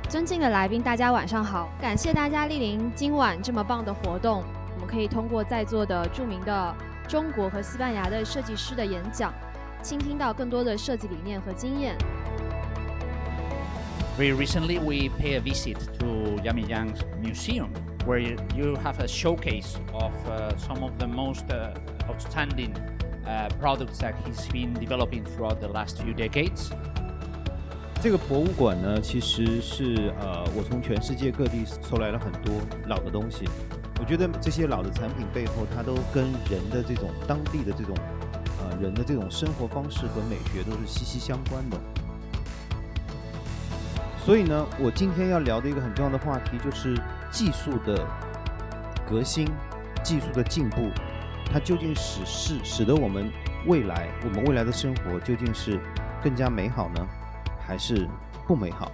尊敬的来宾，大家晚上好！感谢大家莅临今晚这么棒的活动。我们可以通过在座的著名的中国和西班牙的设计师的演讲，倾听到更多的设计理念和经验。Very recently, we pay a visit to Jamy Yang's museum, where you have a showcase of some of the most outstanding products that he's been developing throughout the last few decades. 这个博物馆呢，其实是我从全世界各地收来了很多老的东西。我觉得这些老的产品背后，它都跟人的这种当地的这种人的这种生活方式和美学都是息息相关的。所以呢，我今天要聊的一个很重要的话题就是技术的革新、技术的进步，它究竟使得我们未来的生活究竟是更加美好呢？还是不美好？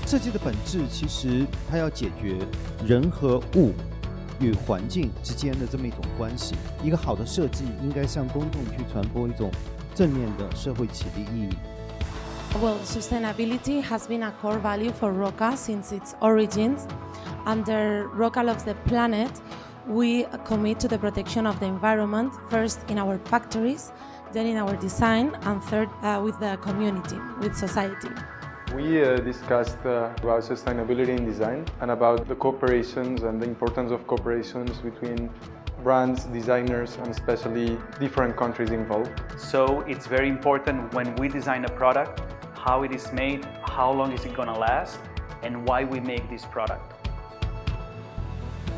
设计的本质其实它要解决人和物与环境之间的这么一种关系。一个好的设计应该向公众去传播一种正面的社会启迪意义。Well, sustainability has been a core value for Roca since its origins. Under Roca Loves the Planet, we commit to the protection of the environment, first in our factories, then in our design, and third with the community, with society. We discussed about sustainability in design and about the cooperations and the importance of cooperations between brands, designers, and especially different countries involved. So it's very important when we design a product, how it is made, how long is it going to last, and why we make this product.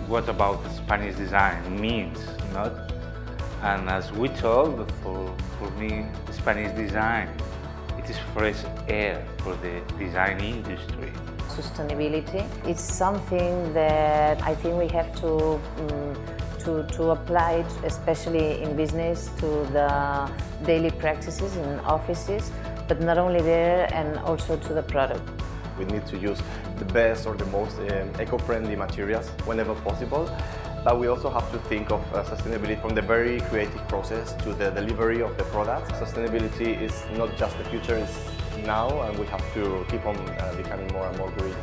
What about Spanish design means, not? And as we told, for me, Spanish design, it is fresh air for the design industry. Sustainability is something that I think we have to apply, especially in business, to the daily practices in offices, but not only there, and also to the product. We need to use the best or the most eco-friendly materials whenever possible. But we also have to think of sustainability from the very creative process to the delivery of the product. Sustainability is not just the future, it's now, and we have to keep on becoming more and more green.